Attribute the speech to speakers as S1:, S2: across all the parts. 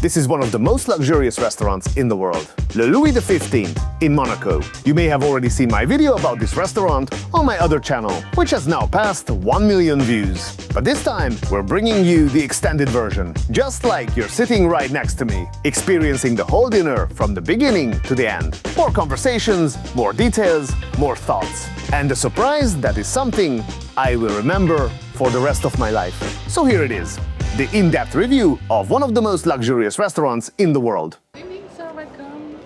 S1: This is one of the most luxurious restaurants in the world, Le Louis XV in Monaco. You may have already seen my video about this restaurant on my other channel, which has now passed 1 million views. But this time, we're bringing you the extended version, just like you're sitting right next to me, experiencing the whole dinner from the beginning to the end. More conversations, more details, more thoughts. And a surprise that is something I will remember for the rest of my life. So here it is, the in-depth review of one of the most luxurious restaurants in the world.
S2: So welcome.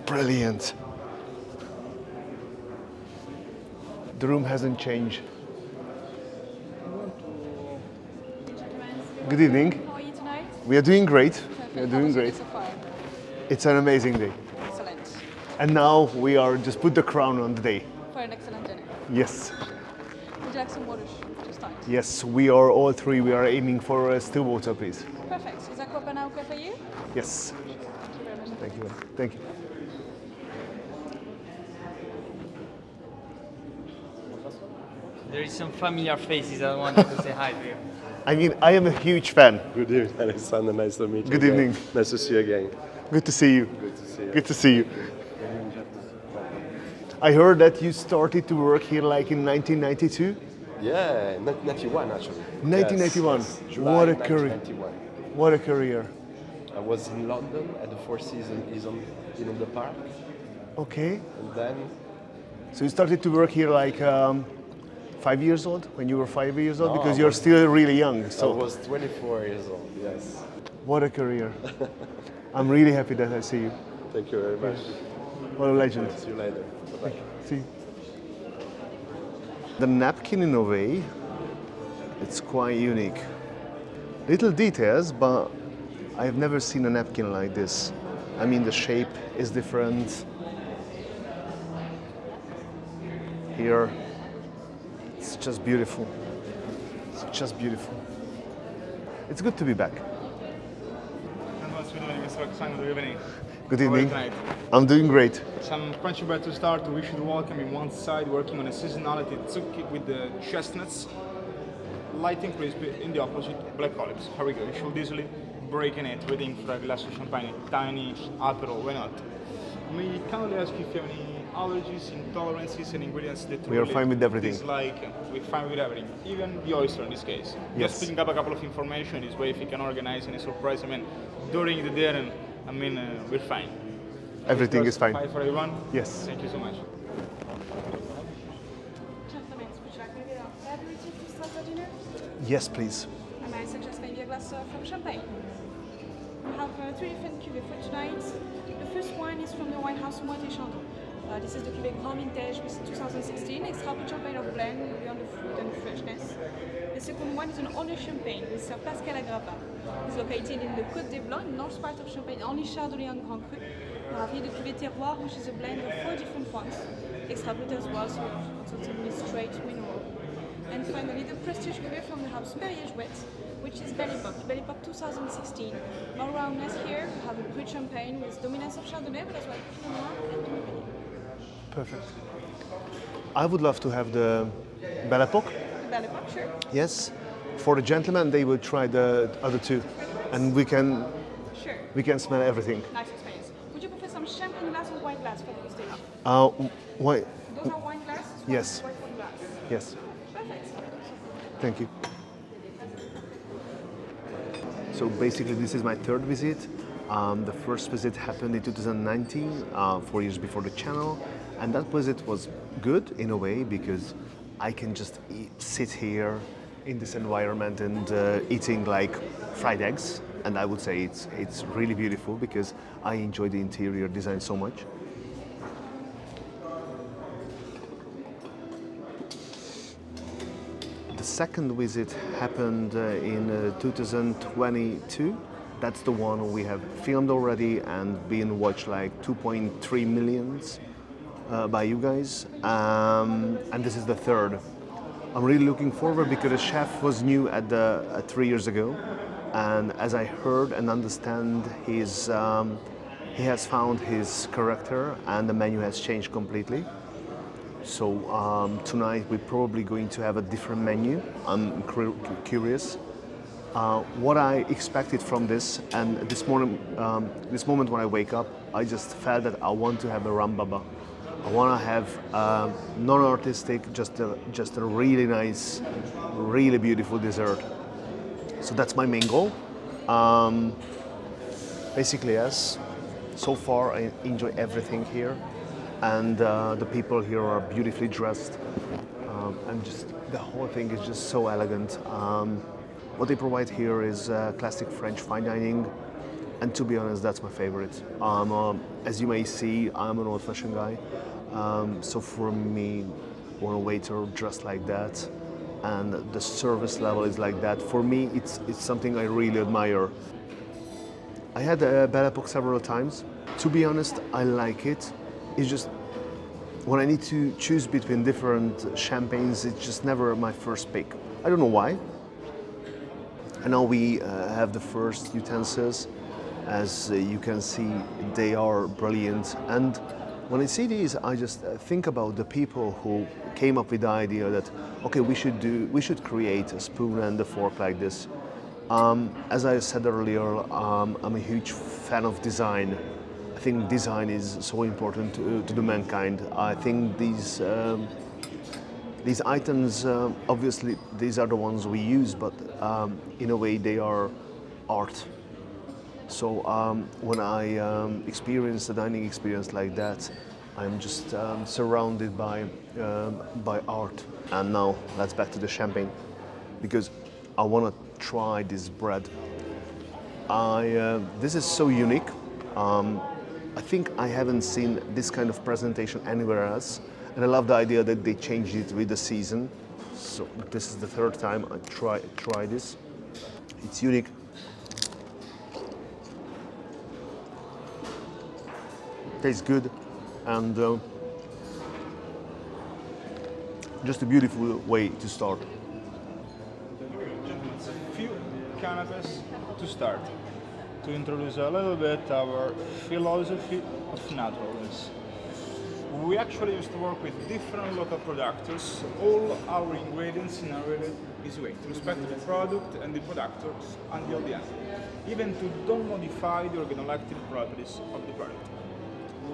S1: Brilliant. The room hasn't changed. Good evening.
S2: How are you tonight?
S1: We are doing great.
S2: Perfect.
S1: We are
S2: How
S1: doing
S2: was your
S1: great.
S2: day so far?
S1: It's an amazing day.
S2: Excellent.
S1: And now we are just put the crown on the day.
S2: For an excellent dinner.
S1: Yes.
S2: Would you like some water to start?
S1: Yes, we are all three. We are aiming for still water, please.
S2: Perfect. Is that coconut okay for you?
S1: Yes.
S2: Thank you very much.
S1: Thank you. Thank you.
S3: There is some familiar faces I wanted to say hi to you.
S1: I mean, I am a huge fan.
S4: Good evening, Alexander. Nice to meet you.
S1: Good
S4: again.
S1: evening.
S4: Nice to see you again.
S1: Good to see you.
S4: Good to see you.
S1: Good to see you. I heard that you started to work here like in 1992.
S4: Yeah, 91 actually.
S1: 1991.
S4: Yes, yes. July
S1: What a career.
S4: 1991.
S1: What a career.
S4: I was in London at the Four Seasons in the park,
S1: Okay.
S4: and then
S1: So you started to work here like 5 years old, when you were 5 years old?
S4: No,
S1: Because
S4: I
S1: you're
S4: was-
S1: still really young.
S4: I
S1: So
S4: was 24 years old. Yes.
S1: what a career. I'm really happy that I see you.
S4: Thank you very much.
S1: What a legend.
S4: See you later. Bye-bye.
S1: See. The napkin in a way, it's quite unique. Little details, but I've never seen a napkin like this. I mean, the shape is different. Here, it's just beautiful. It's just beautiful. It's good to be back.
S5: What's your name, Mr. Alexander? Good evening.
S1: Good
S5: How are you
S1: evening.
S5: tonight?
S1: I'm doing great.
S5: Some crunchy bread to start. We should welcome in one side, working on a seasonality tzatziki with the chestnuts, light and crispy. In the opposite, black olives. Here we go. You should easily breaking it, waiting for a glass of champagne, tiny Aperol. Why not? May I kindly ask you if you have any allergies, intolerances, and ingredients that
S1: We are
S5: really
S1: fine with everything.
S5: dislike? We're fine with everything, even the oyster in this case.
S1: Yes.
S5: Just picking up a couple of information this way, if you can organize any surprise. I mean, during the dinner, we're fine.
S1: Everything is fine.
S5: Fine for everyone?
S1: Yes.
S5: Thank you so much.
S2: Gentlemen, would you like maybe an aperitif to start the dinner?
S1: Yes, please.
S2: I might suggest maybe a glass from champagne. We have three different cuvées for tonight. The first one is from the winehouse Moët & Chandon. This is the cuvée Grand Vintage with 2016, extra put champagne of blend beyond the fruit and freshness. The second one is an older champagne with Sir Pascal Agrapa. It's located in the Côte des Blancs, north part of Champagne, only Chardonnay and Grand Cru. We have here the cuvée Terroir, which is a blend of 4 different wines. Extra put as well, so totally straight mineral. And finally, the prestige cuvée from the house Perrier-Jouet, which is Belle Époque 2016. More roundness here, we have a brut champagne with dominance of Chardonnay, but as well Pinot Noir and Pinot Meunier.
S1: Perfect. I would love to have the Belle Époque.
S2: The Belle Époque, sure.
S1: Yes. For the gentlemen, they will try the other two, and we can
S2: Sure.
S1: smell everything.
S2: Nice experience. Would you prefer some champagne glass or wine glass for the stage?
S1: Why?
S2: Those are wine glasses?
S1: Yes.
S2: White wine glass.
S1: Yes.
S2: Perfect.
S1: Thank you. So basically, this is my third visit. The first visit happened in 2019, 4 years before the channel, and that visit was good in a way because I can just sit here in this environment and eating like fried eggs, and I would say it's really beautiful because I enjoy the interior design so much. The second visit happened in 2022. That's the one we have filmed already and been watched like 2.3 millions by you guys. And this is the third. I'm really looking forward because the chef was new at 3 years ago. And as I heard and understand, he's he has found his character and the menu has changed completely. So tonight we're probably going to have a different menu. I'm curious. What I expected from this, and this moment when I wake up, I just felt that I want to have a rambaba. I want to have non-artistic, just a really nice, really beautiful dessert. So that's my main goal. Basically, yes. So far, I enjoy everything here, and the people here are beautifully dressed, and just the whole thing is just so elegant. What they provide here is classic French fine dining, and to be honest, that's my favorite. As you may see, I'm an old-fashioned guy, so for me, when a waiter dressed like that, and the service level is like that, for me, it's something I really admire. I had Belle Epoque several times. To be honest, I like it. It's just when I need to choose between different champagnes, it's just never my first pick. I don't know why. And now we have the first utensils. As you can see, they are brilliant. And when I see these, I just think about the people who came up with the idea that, okay, we should create a spoon and a fork like this. As I said earlier, I'm a huge fan of design. I think design is so important to the mankind. I think these items, obviously, these are the ones we use, but in a way, they are art. So when I experience a dining experience like that, I'm just surrounded by art. And now let's back to the champagne, because I want to try this bread. This is so unique. I think I haven't seen this kind of presentation anywhere else, and I love the idea that they changed it with the season. So this is the third time I try this. It's unique. Tastes good, and just a beautiful way to start.
S5: A few canapes to start, to introduce a little bit our philosophy of naturalness. We actually used to work with different local producers. All our ingredients narrated this way, to respect the product and the producers until the end, even to don't modify the organoleptic properties of the product.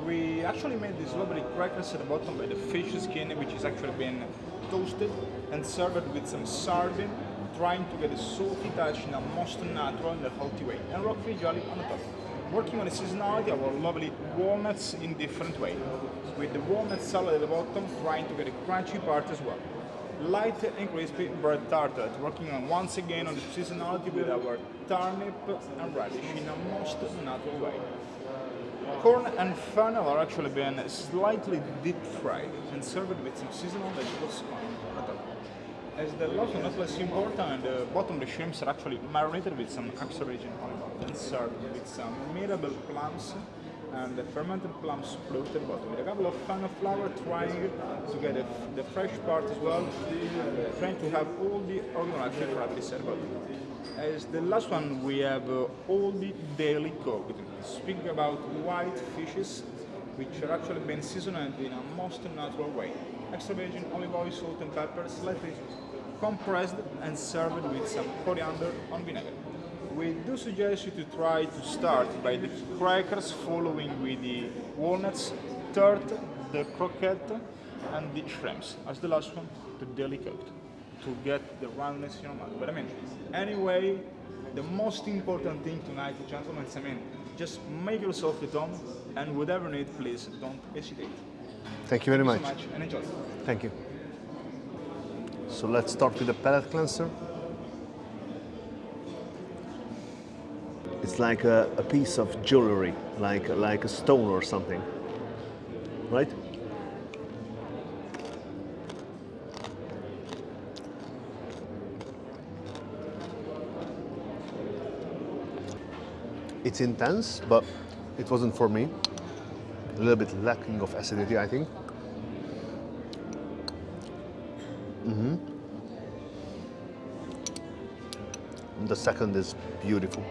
S5: We actually made these lovely crackers at the bottom by the fish skin, which is actually been toasted and served with some sardine, trying to get a salty touch in a most natural and healthy way, and rock-free jelly on the top. Working on the seasonality of our lovely walnuts in different way, with the walnut salad at the bottom, trying to get a crunchy part as well. Light and crispy bread tartlet, working on once again on the seasonality with our turnip and radish in a most natural way. Corn and fennel are actually been slightly deep fried and served with some seasonal vegetables on top. As the last but not less important, the bottom of the shrimps are actually marinated with some extra virgin olive oil and served with some mirabelle plums and the fermented plums float at the bottom with a couple of fennel flour, trying to get the fresh part as well, trying to have all the organoleptic properties at the bottom. As the last one, we have all the daily cooked. Speaking about white fishes, which are actually been seasoned in a most natural way. Extra virgin olive oil, salt and pepper, slightly compressed and served with some coriander on vinegar. We do suggest you to try to start by the crackers, following with the walnuts, third the croquette and the shrimps. As the last one, the daily cooked, to get the roundness in your mouth. But I mean, anyway, the most important thing tonight, gentlemen, I mean, just make yourself at home, and whatever need, please don't hesitate.
S1: Thank you very much.
S5: Thank you so much, and enjoy.
S1: Thank you. So let's start with the palate cleanser. It's like a piece of jewelry, like a stone or something, right? It's intense, but it wasn't for me. A little bit lacking of acidity, I think. And the second is beautiful.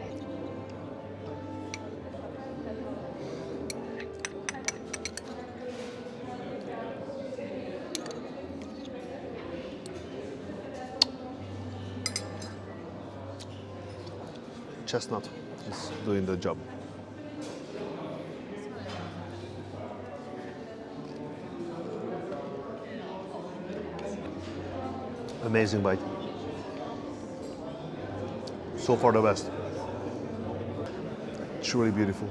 S1: chestnut is doing the job. Amazing bite. So far the best. Truly beautiful.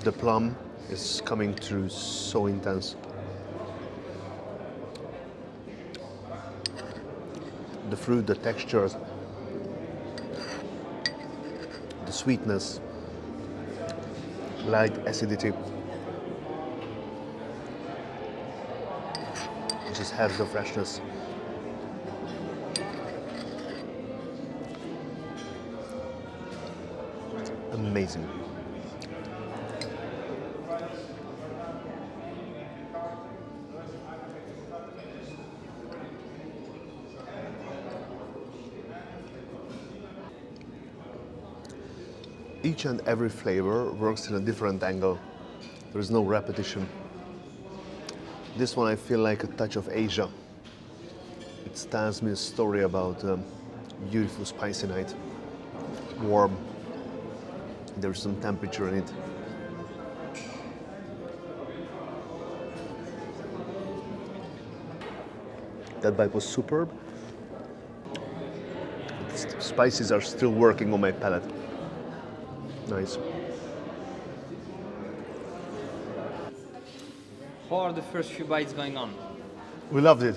S1: The plum is coming through so intense. The fruit, the textures, the sweetness, light acidity. It just has the freshness. Amazing. Each and every flavor works in a different angle. There is no repetition. This one I feel like a touch of Asia. It tells me a story about a beautiful spicy night. Warm. There's some temperature in it. That bite was superb. The spices are still working on my palate. Nice.
S3: How are the first few bites going on?
S1: We loved it.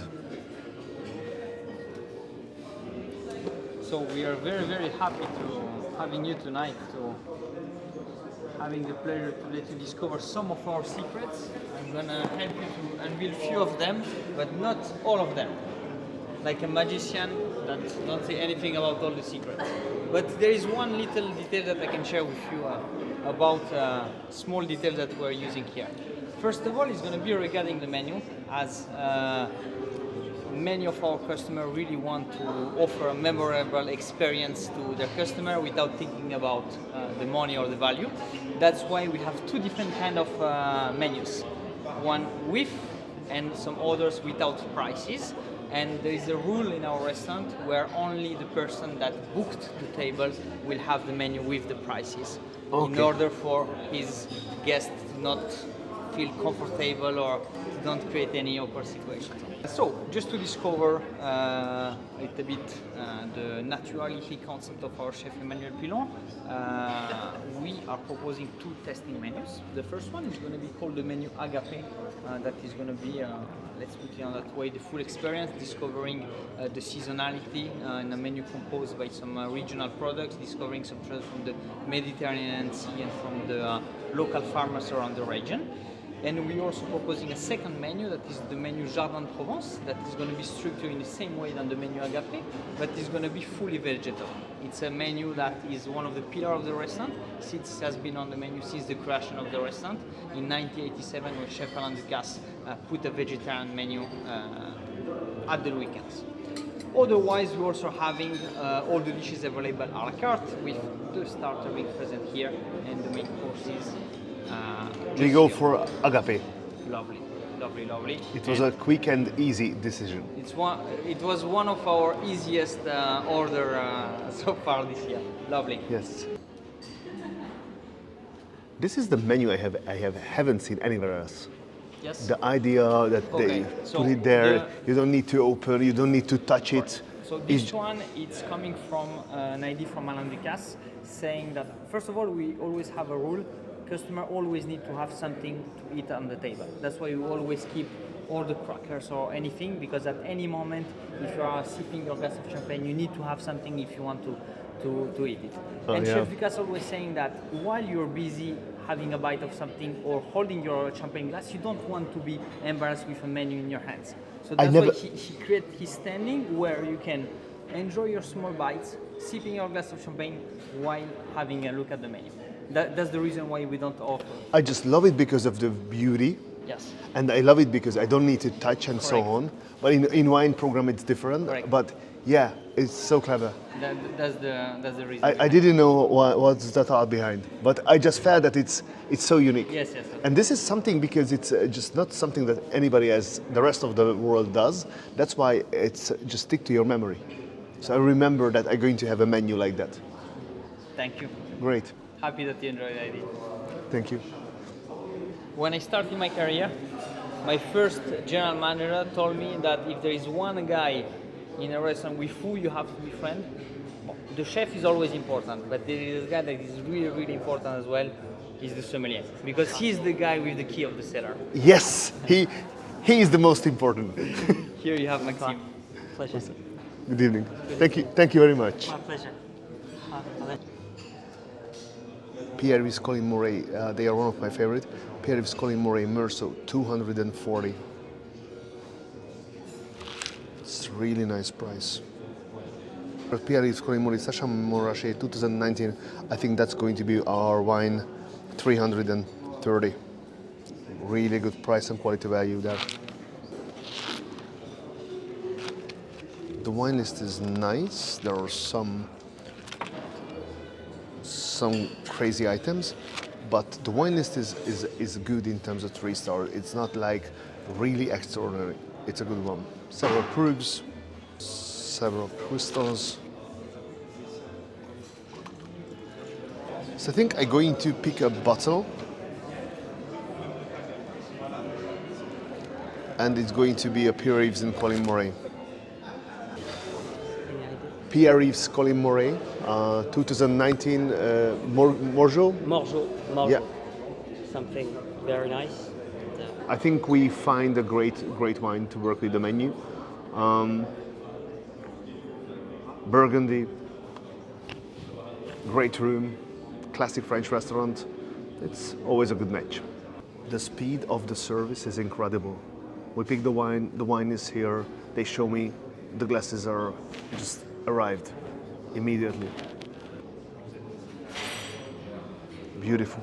S3: So we are very, very happy to having you tonight, to having the pleasure to let you discover some of our secrets. I'm gonna help you to unveil a few of them, but not all of them. Like a magician that don't say anything about all the secrets. But there is one little detail that I can share with you about small details that we're using here. First of all, it's going to be regarding the menu, as many of our customers really want to offer a memorable experience to their customer without thinking about the money or the value. That's why we have two different kind of menus. One with and some others without prices. And there is a rule in our restaurant where only the person that booked the table will have the menu with the prices.
S1: Okay.
S3: In order for his guests to not feel comfortable or to don't create any awkward situations. So, just to discover a little bit the naturality concept of our chef Emmanuel Pilon, we are proposing two tasting menus. The first one is going to be called the menu Agape. That is going to be, let's put it on that way, the full experience, discovering the seasonality in a menu composed by some regional products, discovering some treasures from the Mediterranean Sea and from the local farmers around the region. And we're also proposing a second menu that is the menu Jardin de Provence, that is going to be structured in the same way than the menu Agape, but is going to be fully vegetarian. It's a menu that is one of the pillars of the restaurant, since it has been on the menu since the creation of the restaurant in 1987, when Chef Alain Ducasse put a vegetarian menu at the weekends. Otherwise, we're also having all the dishes available a la carte, with the starter being present here and the main courses.
S1: We go for Agape.
S3: Lovely, lovely, lovely.
S1: It was a quick and easy decision.
S3: It was one of our easiest order so far this year. Lovely.
S1: Yes. This is the menu I haven't seen anywhere else.
S3: Yes.
S1: The idea that they put it there, you don't need to open, you don't need to touch it.
S3: So this one, it's coming from an idea from Alain Ducasse, saying that first of all, we always have a rule. Customer always need to have something to eat on the table. That's why we always keep all the crackers or anything, because at any moment, if you are sipping your glass of champagne, you need to have something if you want to eat it. And Chef Ducasse always saying that while you're busy having a bite of something or holding your champagne glass, you don't want to be embarrassed with a menu in your hands. So that's why he created his standing where you can enjoy your small bites, sipping your glass of champagne while having a look at the menu. That's the reason why we don't offer.
S1: I just love it because of the beauty.
S3: Yes.
S1: And I love it because I don't need to touch and so on. But in wine program it's different.
S3: Correct.
S1: But Yeah, it's so clever.
S3: That's the reason.
S1: I didn't know what's the thought behind, but I just felt that it's so unique.
S3: Yes.
S1: And this is something because it's just not something that anybody as the rest of the world does. That's why it's just stick to your memory. So I remember that I'm going to have a menu like that.
S3: Thank you.
S1: Great.
S3: Happy that you enjoyed the idea.
S1: Thank you.
S3: When I started my career, my first general manager told me that if there is one guy in a restaurant with who you have to be friends, the chef is always important, but there is a guy that is really, really important as well, is the sommelier, because he's the guy with the key of the cellar.
S1: Yes, he is the most important.
S3: Here you have Maxime.
S6: Pleasure.
S1: Good evening. Thank you very much.
S6: My pleasure.
S1: Pierre-Yves Colin Moret, they are one of my favorite. Pierre-Yves Colin Moret Merceau, 240. It's a really nice price. Pierre-Yves Colin Moret Sacha Montrachet 2019, I think that's going to be our wine, 330. Really good price and quality value there. The wine list is nice. There are some crazy items, but the wine list is good in terms of 3-star. It's not like really extraordinary. It's a good one. Several Krugs, several crystals. So I think I'm going to pick a bottle, and it's going to be a Pierre-Yves and Colin Moret. Pierre-Yves Colin Moret, 2019 Morgeau.
S6: Morgeau.
S1: Yeah.
S6: Something very nice.
S1: I think we find a great wine to work with the menu. Burgundy, great room, classic French restaurant. It's always a good match. The speed of the service is incredible. We pick the wine is here, they show me, the glasses are just arrived immediately. Beautiful.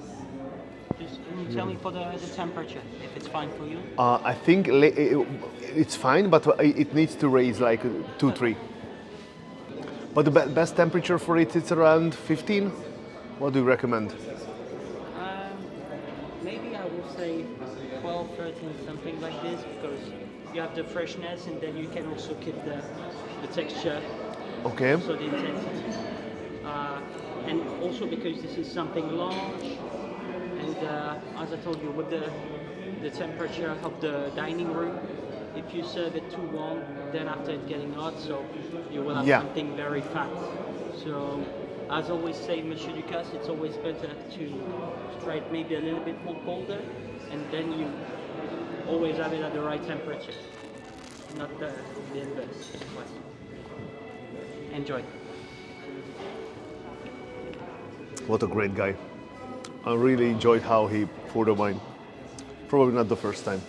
S6: Just tell me for the temperature, if it's fine for you.
S1: I think it's fine, but it needs to raise like 2-3. But the best temperature for it is around 15. What do you recommend?
S6: Maybe I will say 12, 13, something like this, because you have the freshness and then you can also keep the texture,
S1: Okay.
S6: so the intensity. And also because this is something large, and as I told you, with the temperature of the dining room, if you serve it too warm, then after it's getting hot, so you will have something very fat. So, as always say, Monsieur Ducasse, it's always better to try it maybe a little bit more colder, and then you always have it at the right temperature, not the inverse. Enjoy.
S1: What a great guy. I really enjoyed how he poured the wine. Probably not the first time.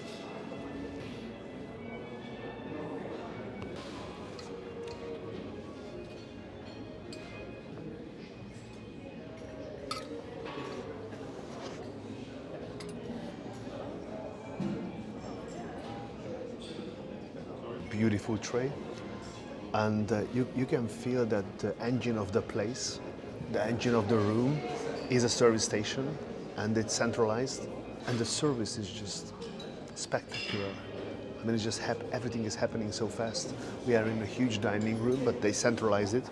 S1: Beautiful tray, and you can feel that the engine of the place, the engine of the room, is a service station, and it's centralized, and the service is just spectacular. I mean, it's just everything is happening so fast. We are in a huge dining room, but they centralize it.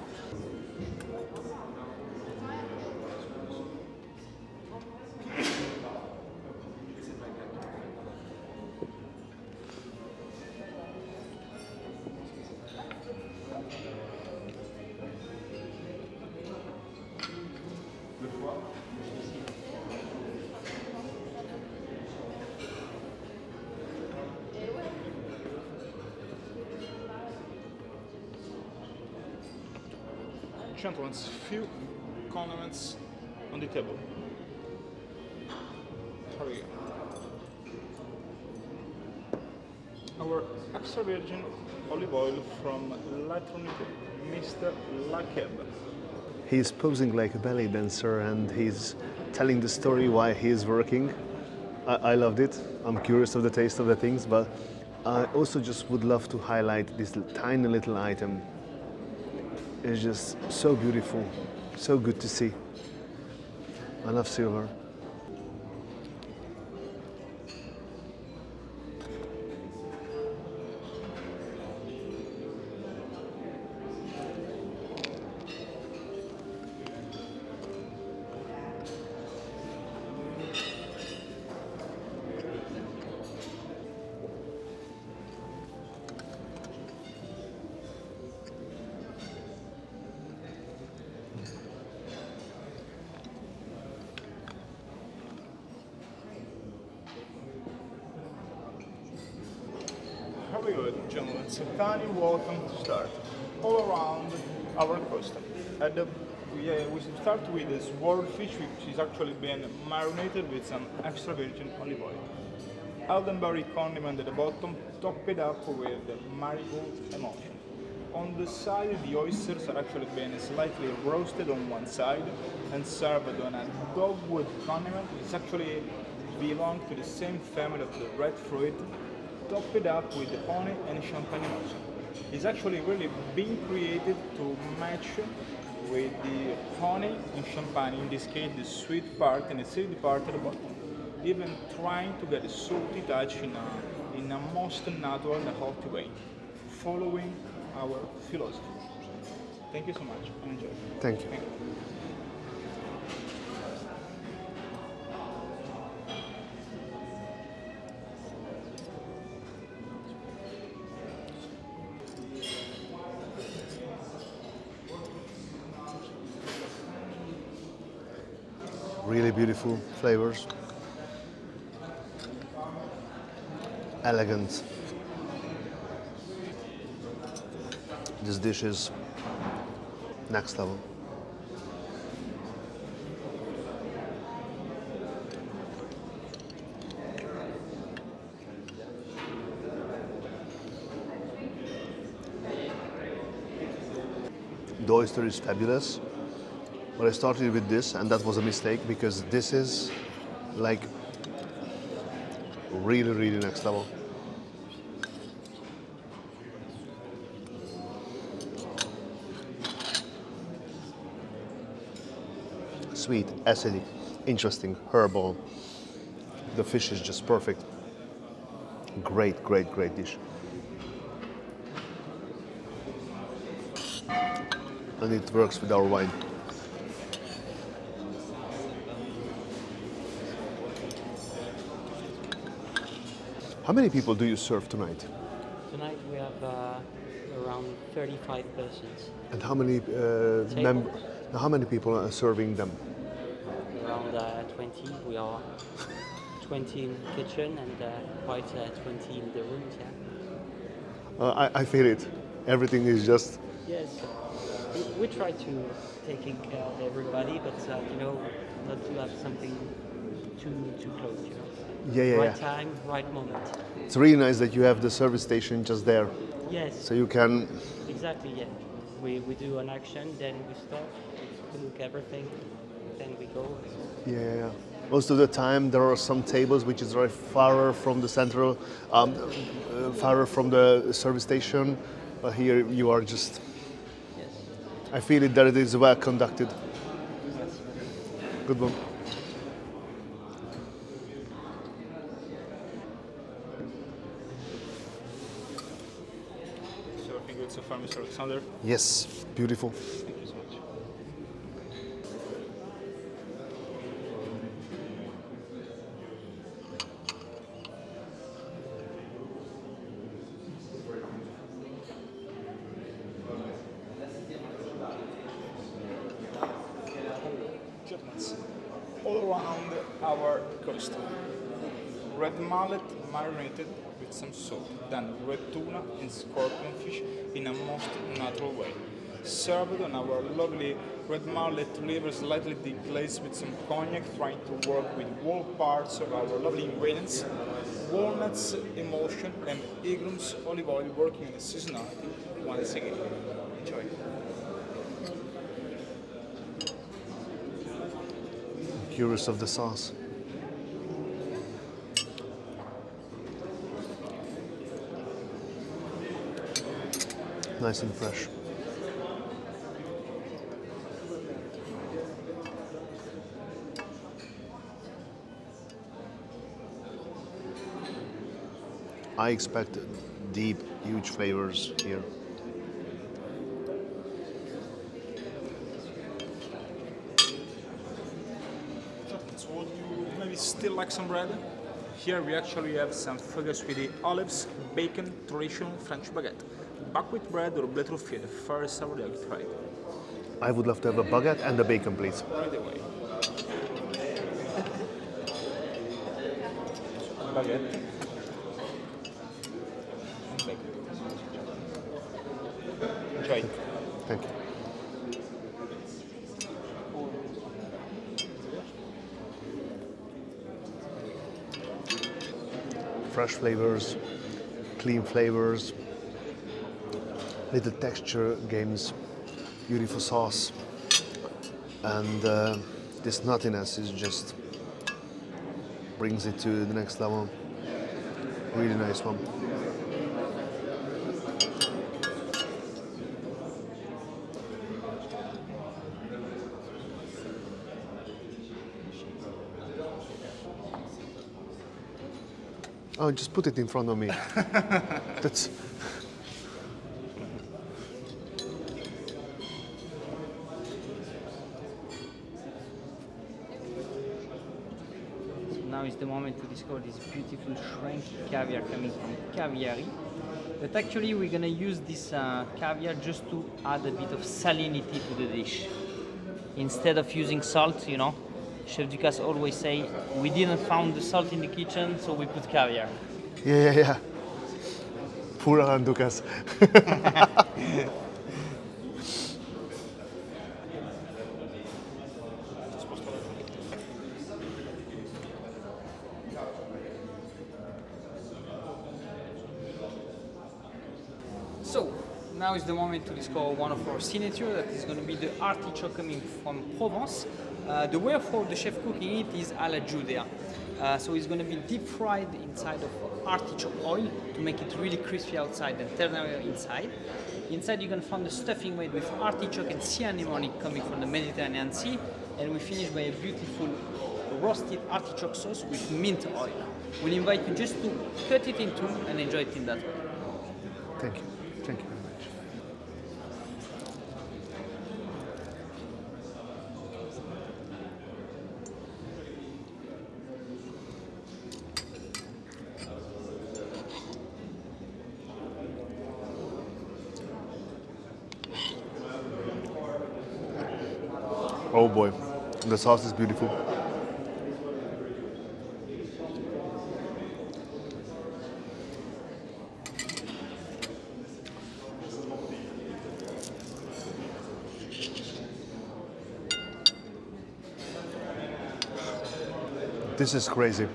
S5: Gentlemen, few condiments on the table. Here we go. Our extra virgin olive oil from La Trinité, Mr. Lakeb.
S1: He's posing like a ballet dancer, and he's telling the story why he is working. I loved it. I'm curious of the taste of the things, but I also just would love to highlight this tiny little item. is just so beautiful, so good to see. I love silver.
S5: Very good, gentlemen. It's a tiny welcome to start all around our coast. We start with this swordfish, which is actually been marinated with some extra virgin olive oil. Elderberry condiment at the bottom, top it up with marigold emulsion. On the side, the oysters are actually been slightly roasted on one side and served on a dogwood condiment. It's actually belong to the same family of the red fruit. Top it up with honey and champagne emulsion. It's actually really being created to match with the honey and champagne, in this case the sweet part and the acidic part at the bottom. Even trying to get a salty touch in a most natural and healthy way, following our philosophy. Thank you so much and enjoy.
S1: Thank you.
S5: Thank you.
S1: Really beautiful flavors. Elegant. This dish is next level. The oyster is fabulous. But I started with this, and that was a mistake because this is like really, really next level. Sweet, acidic, interesting, herbal. The fish is just perfect. Great, great, great dish. And it works with our wine. How many people do you serve tonight?
S6: Tonight we have around 35 persons.
S1: And how many how many people are serving them?
S6: Around 20. We are 20 in the kitchen and quite 20 in the rooms. Yeah.
S1: I feel it. Everything is just.
S6: Yes. We try to taking care of everybody, but not to have something too close.
S1: Yeah.
S6: Right time, right moment.
S1: It's really nice that you have the service station just there,
S6: Yes.
S1: so you can.
S6: Exactly. Yeah. We do an action, then we stop, cook everything, then we go.
S1: Yeah. Most of the time, there are some tables which is very far from the central, far from the service station. But here you are just.
S6: Yes.
S1: I feel it that it is well conducted. Good one.
S5: So I think good so far, Mr. Alexander.
S1: Yes, beautiful.
S5: Thank you so much. Shipments all around our coast. Red mullet marinated with some salt, then red tuna and scorpion fish in a most natural way. Served on our lovely red mullet liver slightly deglazed with some cognac, trying to work with all parts of our lovely ingredients. Walnuts, emulsion, and Igram's olive oil working on the seasonality once again. Enjoy.
S1: Curious of the sauce. Nice and fresh. I expect deep, huge flavors here.
S5: So would you maybe still like some bread? Here we actually have some focus with the olives, bacon, traditional French baguette. Buckwheat bread or blé truffé, the first sourdough you tried.
S1: I would love to have a baguette and a bacon, please.
S5: Right away. Baguette. And bacon. Enjoy.
S1: Thank you. Fresh flavors, clean flavors, little texture gains, beautiful sauce, and this nuttiness is just brings it to the next level. Really nice one. Oh, just put it in front of me. That's.
S3: Now is the moment to discover this beautiful shrimp caviar coming from Caviari. But actually we're gonna use this caviar just to add a bit of salinity to the dish. Instead of using salt, you know, Chef Ducasse always say, we didn't found the salt in the kitchen, so we put caviar.
S1: Yeah. Poor Alain Ducasse.
S3: So, now is the moment to discover one of our signature, that is going to be the artichoke coming from Provence. The way for the chef cooking it is à la Judea. So it's going to be deep fried inside of artichoke oil to make it really crispy outside and tender inside. Inside you're going to find the stuffing made with artichoke and sea anemone coming from the Mediterranean Sea. And we finish by a beautiful roasted artichoke sauce with mint oil. We'll invite you just to cut it in two and enjoy it in that way.
S1: Thank you. Thank you very much. Oh boy, the sauce is beautiful. This is crazy.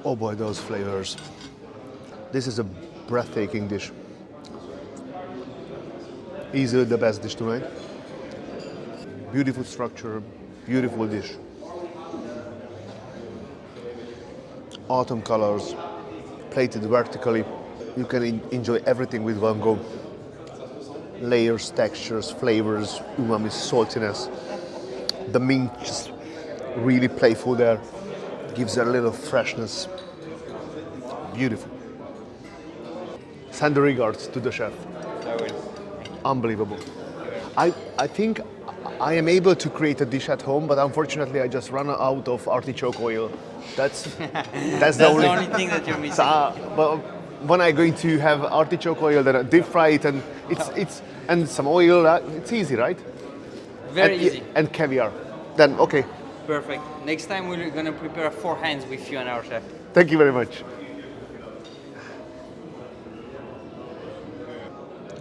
S1: Oh boy, those flavors. This is a breathtaking dish. Easily the best dish tonight. Beautiful structure, beautiful dish. Autumn colors, plated vertically. You can enjoy everything with one go. Layers, textures, flavors, umami, saltiness. The mint just really playful there. Gives it a little freshness. Beautiful. Send the regards to the chef.
S3: I will.
S1: Unbelievable. I think I am able to create a dish at home, but unfortunately I just run out of artichoke oil. That's the only
S3: thing that you're missing.
S1: But when I'm going to have artichoke oil, then I deep fry it, and it's and some oil. It's easy, right?
S3: Very
S1: and,
S3: easy.
S1: And caviar. Then okay.
S3: Perfect. Next time we're going to prepare 4 hands with you and our chef.
S1: Thank you very much.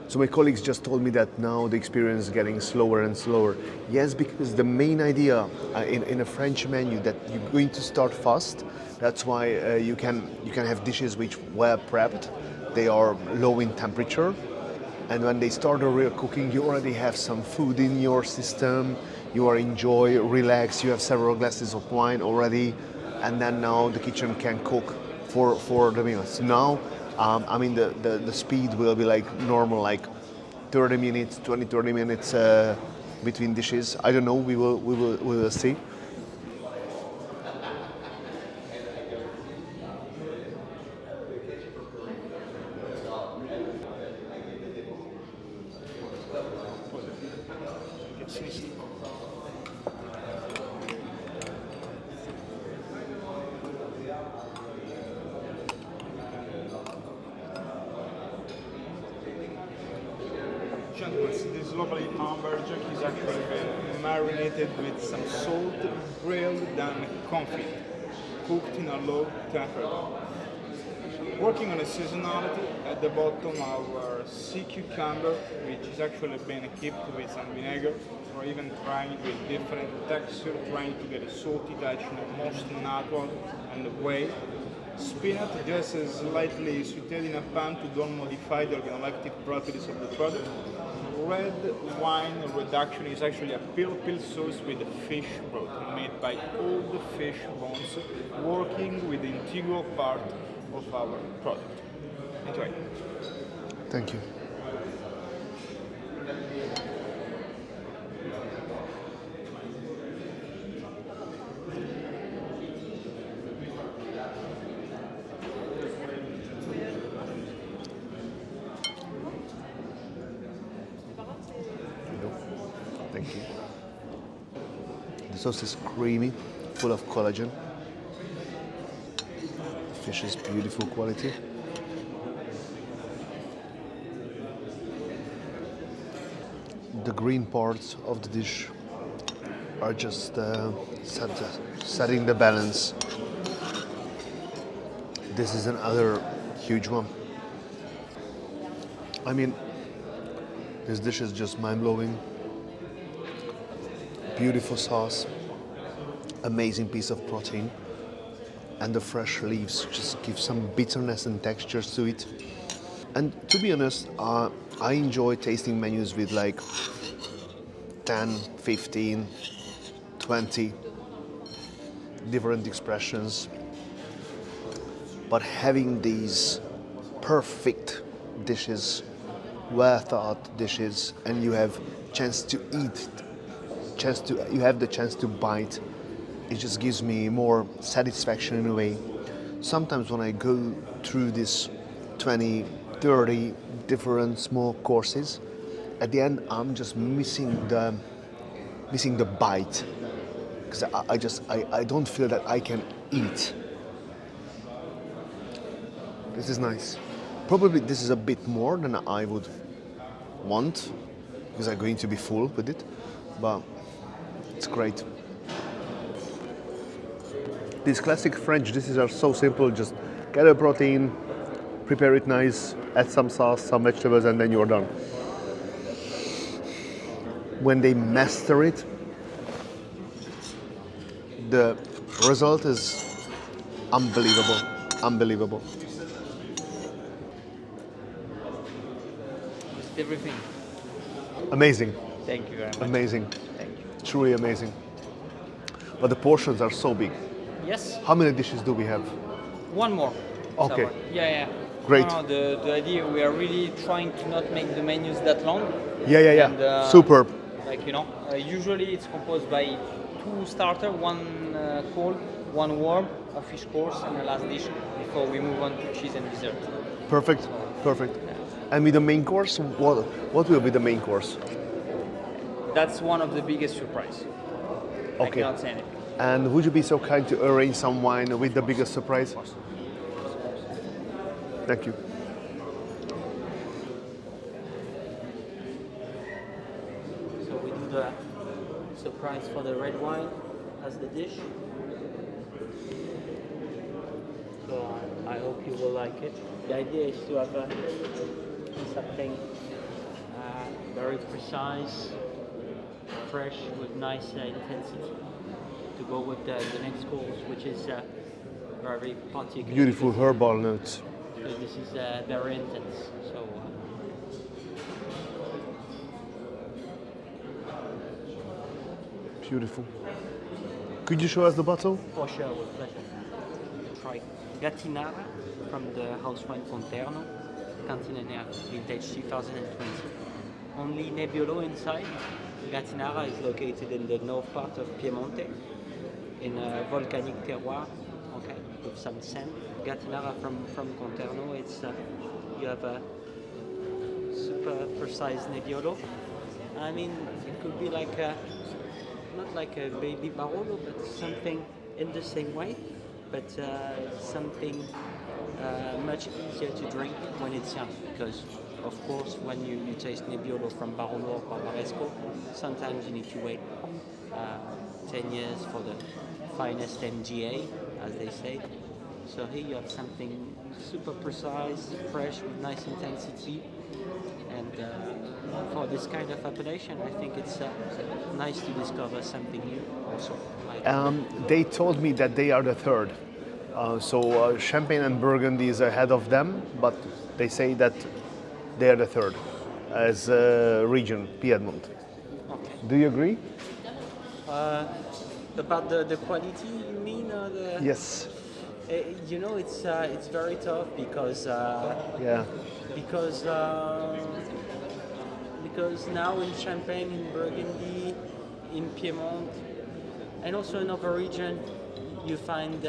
S1: So my colleagues just told me that now the experience is getting slower and slower. Yes, because the main idea in a French menu that you're going to start fast. That's why you can have dishes which were prepped. They are low in temperature, and when they start the real cooking, you already have some food in your system. You are enjoy, relax. You have several glasses of wine already, and then now the kitchen can cook for the meals. Now. I mean, the speed will be like normal, like 30 minutes, 30 minutes between dishes. I don't know, we will see.
S5: is locally Hamburger. He's actually been marinated with some salt, grilled, then confit, cooked in a low temperature. Working on a seasonality, at the bottom our sea cucumber, which is actually been heaped with some vinegar, or even trying with different texture, trying to get a salty touch in the most natural and way. Spinach just slightly sauteed in a pan to don't modify the organoleptic properties of the product. Red wine reduction is actually a pil sauce with fish broth made by all the fish bones, working with the integral part of our product. Enjoy.
S1: Thank you. Thank you. The sauce is creamy, full of collagen. The fish is beautiful quality. The green parts of the dish are just setting the balance. This is another huge one. I mean, this dish is just mind-blowing. Beautiful sauce, amazing piece of protein, and the fresh leaves just give some bitterness and textures to it. And to be honest, I enjoy tasting menus with like 10, 15, 20 different expressions. But having these perfect dishes, well thought dishes, and you have chance to eat, you have the chance to bite, it just gives me more satisfaction in a way. Sometimes when I go through this 20, 30 different small courses, at the end I'm just missing the bite, because I don't feel that I can eat. This is nice. Probably this is a bit more than I would want, because I'm going to be full with it, but it's great. These classic French dishes are so simple. Just get a protein, prepare it nice, add some sauce, some vegetables, and then you're done. When they master it, the result is unbelievable. Unbelievable.
S3: Just everything.
S1: Amazing.
S3: Thank you very much.
S1: Amazing.
S3: Thank you.
S1: Truly amazing. But the portions are so big.
S3: Yes.
S1: How many dishes do we have?
S3: One more.
S1: Okay.
S3: Yeah.
S1: Great.
S3: No, the idea, we are really trying to not make the menus that long.
S1: Yeah.
S3: And,
S1: Superb.
S3: Like, usually it's composed by 2 starters, 1 cold, 1 warm, a fish course, and a last dish before we move on to cheese and dessert.
S1: Perfect. And with the main course, what will be the main course?
S3: That's one of the biggest surprise. I
S1: Okay.
S3: cannot say anything.
S1: And would you be so kind to arrange some wine with the biggest surprise? Thank you.
S6: So we do the surprise for the red wine as the dish. So I hope you will like it. The idea is to have something very precise, fresh with nice intensity to go with the next course, which is very particular.
S1: Beautiful herbal notes.
S6: Because this is very intense. So
S1: Beautiful. Could you show us the bottle?
S6: for sure, with pleasure. Try Gattinara from the house wine Conterno, Cantinera, vintage 2020. Only Nebbiolo inside. Gattinara is located in the north part of Piemonte, in a volcanic terroir, okay, with some sand. Gattinara from Conterno, it's you have a super precise Nebbiolo. I mean, it could be like not like a baby Barolo, but something in the same way, but something much easier to drink when it's young, because of course, when you taste Nebbiolo from Barolo or Barbaresco, sometimes you need to wait 10 years for the finest MGA, as they say. So here you have something super precise, fresh, with nice intensity. And for this kind of appellation, I think it's nice to discover something new also.
S1: They told me that they are the third. So Champagne and Burgundy is ahead of them, but they say that they are the third as a region, Piedmont.
S6: Okay.
S1: Do you agree?
S6: About the quality, you mean? Or the...
S1: Yes.
S6: You know, it's very tough because
S1: Yeah.
S6: because now in Champagne, in Burgundy, in Piedmont, and also in other region, you find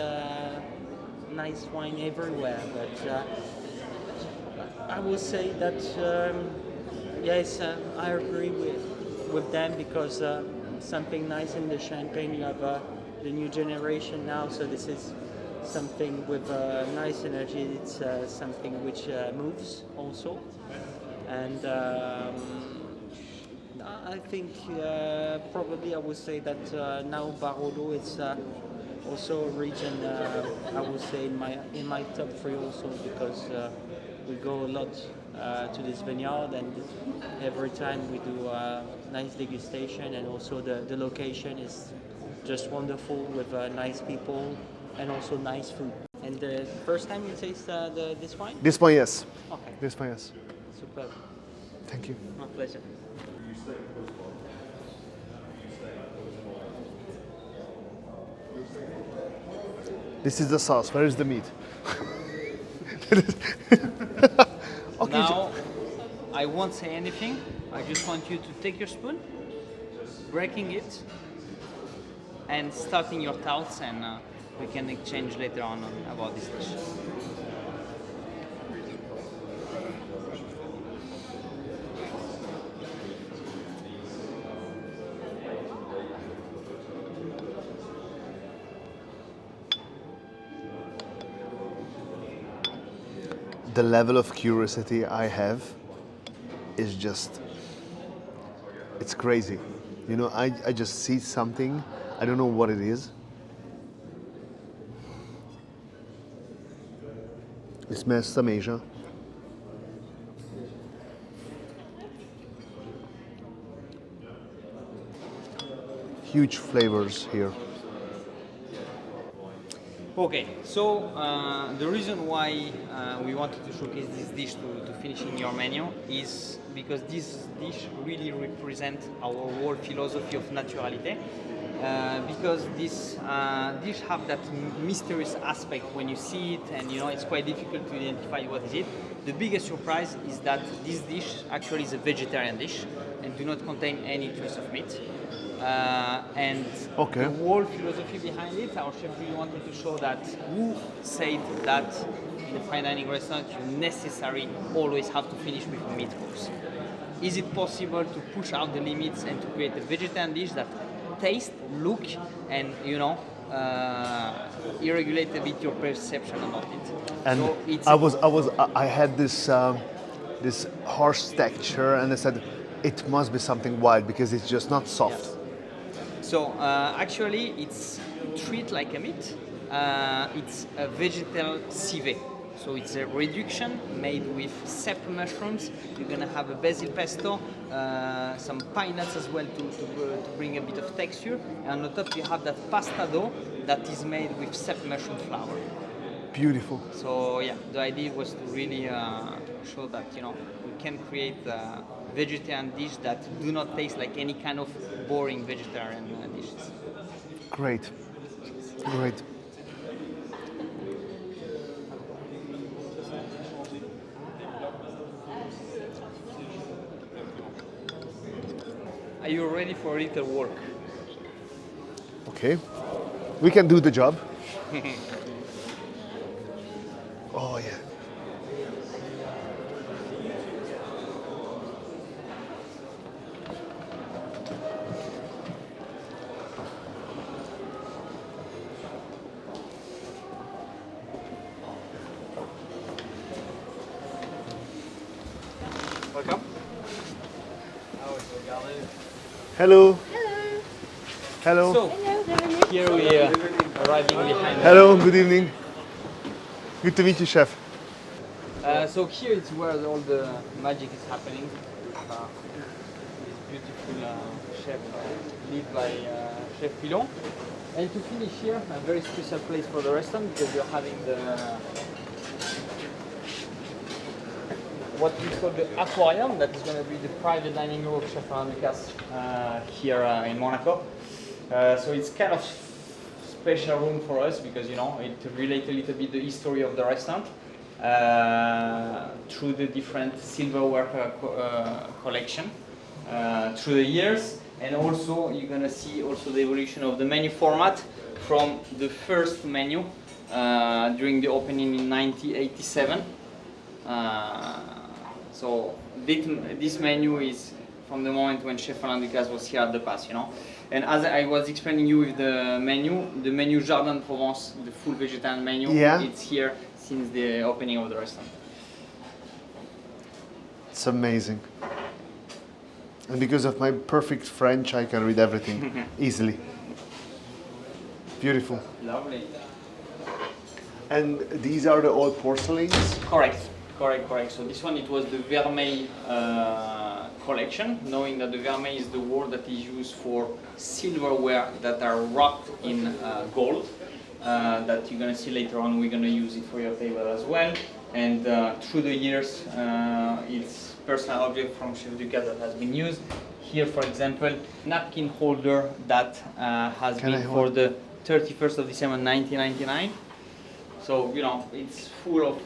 S6: nice wine everywhere. But I would say that yes, I agree with them because something nice in the Champagne. You have the new generation now, so this is something with nice energy. It's something which moves also, and I think probably I would say that now Barolo is also a region I would say in my top three also because we go a lot to this vineyard and every time we do nice degustation and also the location is just wonderful with nice people and also nice food. And the first time you taste this wine?
S1: This one, yes.
S6: Okay,
S1: This one, yes.
S6: superb.
S1: Thank you.
S6: My pleasure.
S1: This is the sauce. Where is the meat? Okay.
S3: Now, I won't say anything. I just want you to take your spoon, breaking it, and starting your thoughts, and we can exchange later on about this dish.
S1: The level of curiosity I have is just, it's crazy. You know, I just see something, I don't know what it is. It smells some Asia. Huge flavors here.
S3: Okay, so the reason why we wanted to showcase this dish to finish in your menu is because this dish really represents our whole philosophy of naturalité. Because this dish have that mysterious aspect when you see it, and you know it's quite difficult to identify what is it. The biggest surprise is that this dish actually is a vegetarian dish and do not contain any trace of meat. And
S1: Okay.
S3: the whole philosophy behind it, our chef really wanted to show that who said that in a fine dining restaurant you necessarily always have to finish with a meat course. Is it possible to push out the limits and to create a vegetarian dish that taste, look, and you know, irregulate a bit your perception about it?
S1: And
S3: so it's
S1: I had this this harsh texture, and I said it must be something wild because it's just not soft.
S3: Yes. So actually, it's treated like a meat. It's a vegetal civet. So it's a reduction made with cep mushrooms. You're gonna have a basil pesto, some pine nuts as well to bring a bit of texture. And on top you have that pasta dough that is made with cep mushroom flour.
S1: Beautiful.
S3: So yeah, the idea was to really show that you know we can create a vegetarian dish that do not taste like any kind of boring vegetarian dishes.
S1: Great. Great.
S3: Are you ready for a little work?
S1: Okay. We can do the job. Oh yeah. Hello. Hello.
S3: So, here we are arriving behind.
S1: Hello, good evening. Good to meet you, chef.
S3: So here is where all the magic is happening. This beautiful chef led by Chef Pilon. And to finish here, a very special place for the restaurant because you're having the what we call the aquarium, that is going to be the private dining room of Chef Alain Ducasse here in Monaco. So it's kind of special room for us because it relates a little bit the history of the restaurant through the different silverware collection through the years, and also you're gonna see also the evolution of the menu format from the first menu during the opening in 1987. So this menu is from the moment when Chef Alain Ducasse was here at the past, And as I was explaining you with the menu Jardin de Provence, the full vegetarian menu, it's here since the opening of the restaurant.
S1: It's amazing. And because of my perfect French, I can read everything easily. Beautiful.
S3: Lovely.
S1: And these are the old porcelains?
S3: Correct. So this one, it was the Vermeil collection, knowing that the Vermeil is the word that is used for silverware that are wrapped in gold, that you're gonna see later on. We're gonna use it for your table as well. And through the years, it's personal object from Chef Ducasse that has been used. Here, for example, napkin holder that has been for the 31st of December 1999. So, it's full of...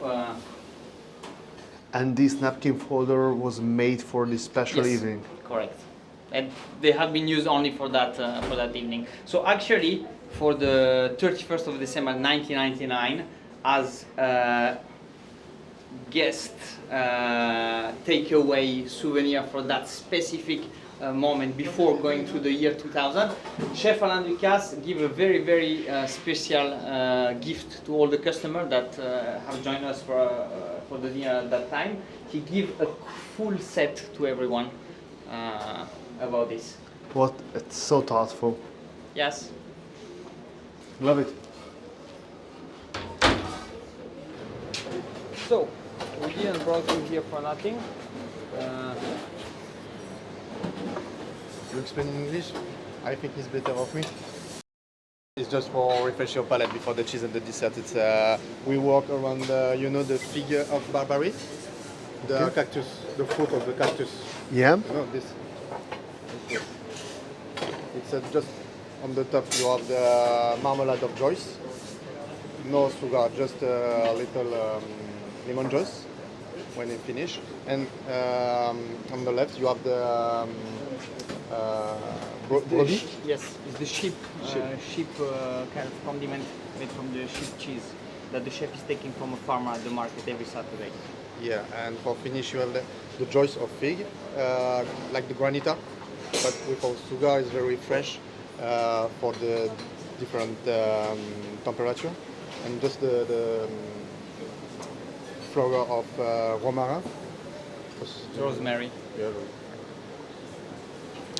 S1: And this napkin holder was made for this special evening?
S3: Correct. And they have been used only for that evening. So actually, for the 31st of December 1999, as guest takeaway souvenir for that specific moment before going to the year 2000, Chef Alain Ducasse gave a very, very special gift to all the customers that have joined us for the dinner at that time. He gave a full set to everyone about this.
S1: What? It's so thoughtful.
S3: Yes.
S1: Love it.
S3: So, we didn't brought you here for nothing.
S7: You explain in English? I think it's better of me. It's just for refresh your palate before the cheese and the dessert. It's we work around the figure of barberry, the cactus, the fruit of the cactus.
S1: Yeah?
S7: This. It's just on the top you have the marmalade of Joyce. No sugar, just a little lemon juice when you finish. And on the left you have the brody.
S3: Yes, it's the sheep kind of condiment made from the sheep cheese that the chef is taking from a farmer at the market every Saturday.
S7: Yeah, and for finish you have the Joyce of fig, like the granita, but without sugar. It's very fresh for the different temperature, and just the flower of romarin.
S3: Rosemary.
S7: Yeah.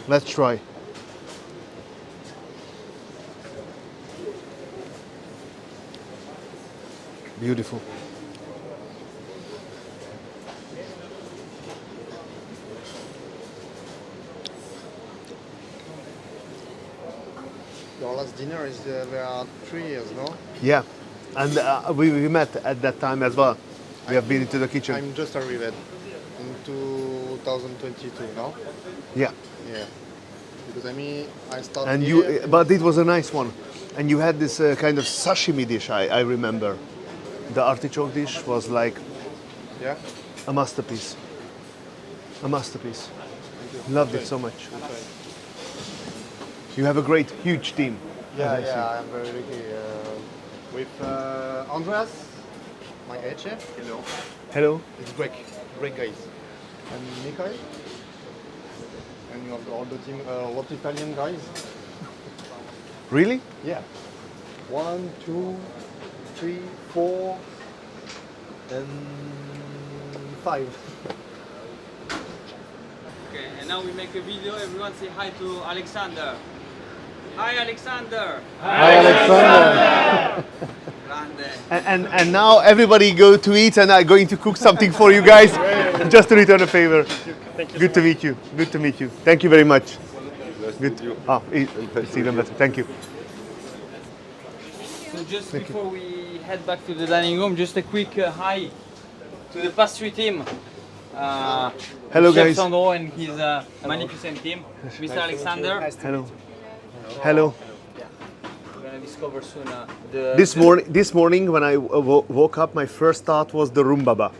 S1: Let's try. Beautiful.
S7: Your last dinner is there are 3 years, no?
S1: Yeah. And we met at that time as well. We have been into the kitchen.
S7: I'm just arrived in 2022 now.
S1: Yeah.
S7: Yeah. Because I started.
S1: And
S7: here.
S1: but it was a nice one. And you had this kind of sashimi dish, I remember. The artichoke dish was like
S7: Yeah.
S1: a masterpiece. A masterpiece. Loved it so much. You have a great, huge team.
S7: Yeah,
S1: as I see.
S7: I'm very lucky. With Andreas, my head chef. Hello.
S1: Hello.
S7: It's great guys. And Mikhail. And you have all the team, what Italian guys.
S1: Really?
S7: Yeah. 1, 2, 3, 4, and 5.
S3: Okay, and And now we make a video. Everyone say hi to Alexander. Hi, Alexander.
S1: Hi, Alexander.
S3: Grande.
S1: And now everybody go to eat, and I'm going to cook something for you guys, just to return a favor. Good to meet you. Good to meet you. Thank you very much. Good. Oh, it's even better. Thank you.
S3: So just before we head back to the dining room, just a quick hi to the pastry team.
S1: Hello,
S3: Chef
S1: guys.
S3: Sandro and his magnificent team. Mr. Alexander.
S1: Hello. Hello.
S3: We're gonna discover soon the
S1: This morning when I woke up, my first thought was the rumbaba.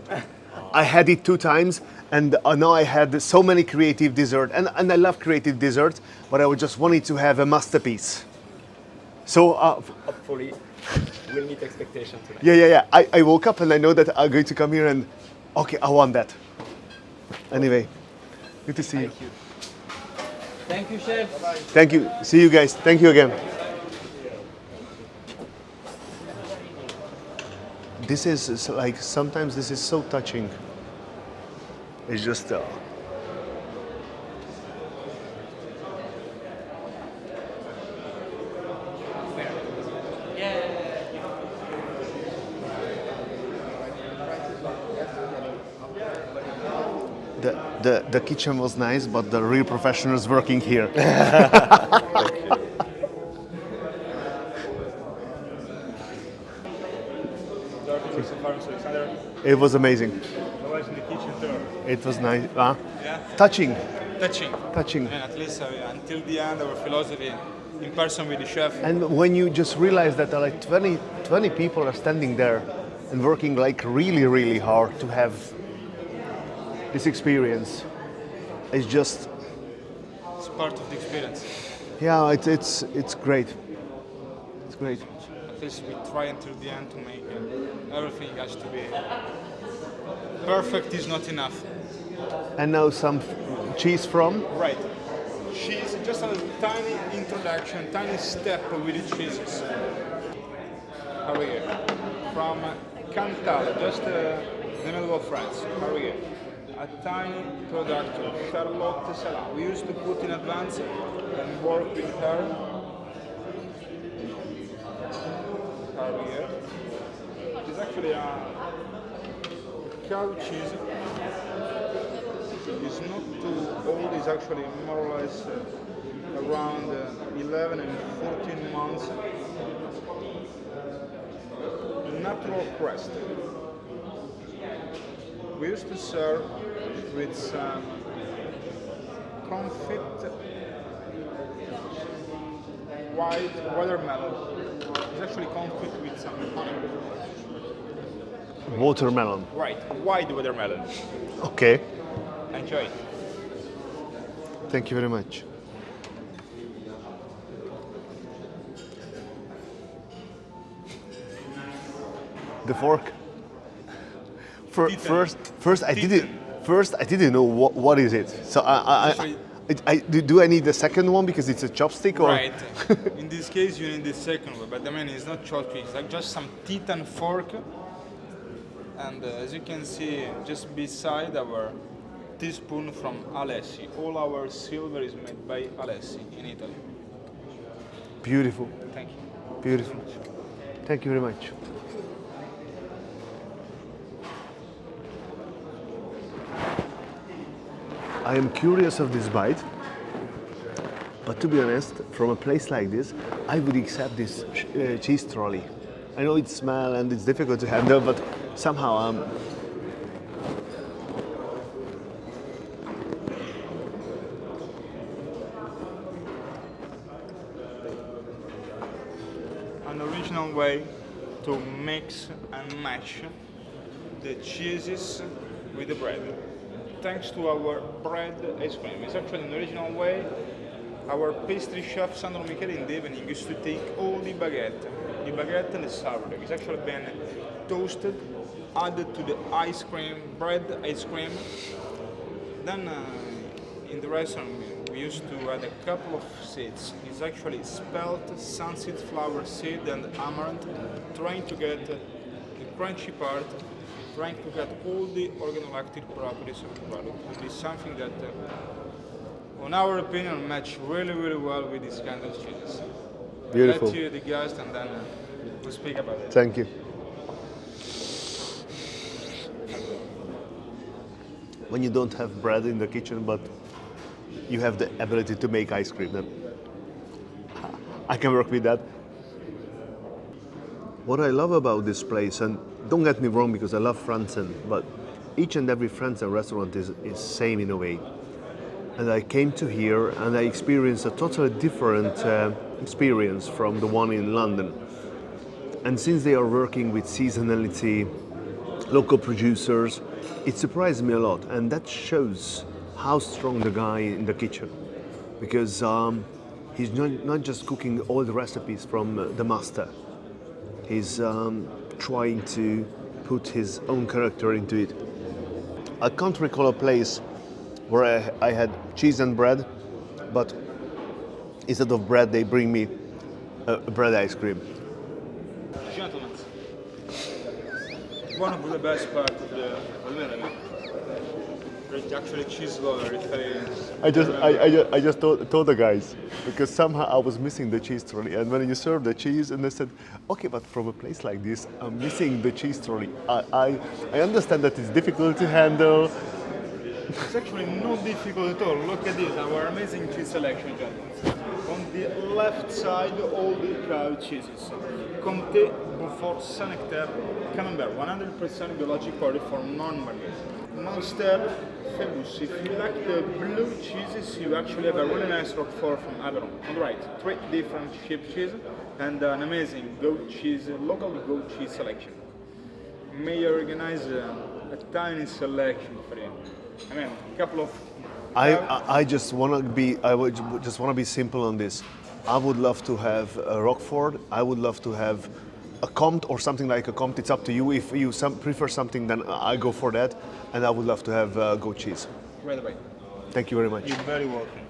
S1: I had it 2 times, and now I had so many creative desserts, and I love creative desserts, but I would just wanted to have a masterpiece. So
S4: Hopefully, we'll meet expectation tonight.
S1: yeah. I woke up and I know that I'm going to come here and okay, I want that. Anyway, good to see you.
S3: Thank you, chef.
S1: Thank you. See you guys. Thank you again. This is like, sometimes this is so touching. It's just the kitchen was nice, but the real professionals working here. It was amazing.
S5: I was in the kitchen too.
S1: It was nice.
S5: Yeah.
S1: Touching.
S5: Touching. And at least until the end, our philosophy in person with the chef.
S1: And when you just realize that like 20 people are standing there and working like really, really hard to have this experience, it's just,
S5: It's part of the experience.
S1: yeah, it's great. It's great.
S5: At least we try until the end to make everything has to be perfect is not enough.
S1: And now some cheese from?
S5: Right. Cheese, just a tiny introduction, tiny step with the cheeses. How are you? From Cantal, just in the middle of France. How are you? A tiny production, Charlotte Salon. We used to put in advance and work with her. How are you? It's actually a cow cheese. It's not too old, it's actually more or less around 11 and 14 months. Natural crust. We used to serve with some confit white watermelon. It's actually confit with some honey.
S1: Watermelon.
S5: Right, white watermelon.
S1: Okay.
S5: Enjoy.
S1: Thank you very much. The fork. First I didn't know what is it. So do I need the second one because it's a chopstick or?
S5: Right. In this case, you need the second one, but I mean it's not chopstick. It's like just some teeth and fork. And as you can see, just beside our teaspoon from Alessi. All our silver is made by Alessi in Italy.
S1: Beautiful.
S5: Thank you.
S1: Beautiful. Thank you very much. I am curious of this bite, but to be honest, from a place like this, I would accept this cheese trolley. I know it smells and it's difficult to handle, but somehow
S5: an original way to mix and match the cheeses with the bread. Thanks to our bread ice cream. It's actually an original way. Our pastry chef Sandro Michele in the evening used to take all the baguette and the sourdough. It's actually been toasted, added to the ice cream, bread ice cream. Then in the restaurant we used to add a couple of seeds. It's actually spelt, sunseed, flower seed and amaranth, trying to get the crunchy part, trying to get all the organoleptic properties of the product. It is something that on our opinion, match really, really well with this kind of cheeses.
S1: Beautiful.
S5: Let you the guest and then we'll speak about it.
S1: Thank you. When you don't have bread in the kitchen, but you have the ability to make ice cream, then I can work with that. What I love about this place, and don't get me wrong because I love Franzen, but each and every Franzen restaurant is same in a way. And I came to here and I experienced a totally different experience from the one in London. And since they are working with seasonality, local producers, it surprised me a lot. And that shows how strong the guy in the kitchen, because he's not just cooking all the recipes from the master. He's trying to put his own character into it. I can't recall a place where I had cheese and bread, but instead of bread, they bring me a bread ice cream.
S5: Gentlemen, one of the best parts of the Michelin. It's actually cheese lover.
S1: I just told the guys, because somehow I was missing the cheese trolley, and when you serve the cheese, and they said, okay, but from a place like this, I'm missing the cheese trolley. I understand that it's difficult to handle.
S5: It's actually not difficult at all. Look at this, our amazing cheese selection, gentlemen. On the left side, all the cow cheeses. Comté, Beaufort, Saint-Nectaire, Camembert, 100% biological for non-marine. Monster, Phébus. If you like the blue cheeses, you actually have a really nice Roquefort from Aveyron. On the right, 3 different sheep cheese and an amazing goat cheese, local goat cheese selection. May I organize a tiny selection for you. I mean, a couple of.
S1: I just want to be. I would just want to be simple on this. I would love to have a Roquefort. I would love to have a Comte or something like a Comte. It's up to you. If you prefer something, then I go for that. And I would love to have goat cheese.
S5: Right away.
S1: Thank you very much.
S5: You're very welcome.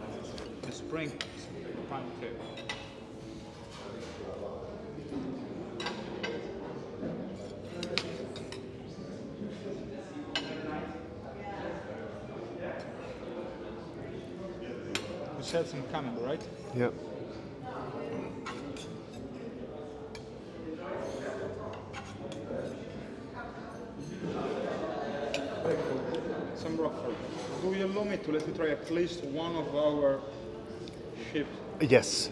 S5: The spring pancake. You said some camembert, right?
S1: Yeah.
S5: Some Roquefort. Do you allow me to let you try at least one of our sheep?
S1: Yes.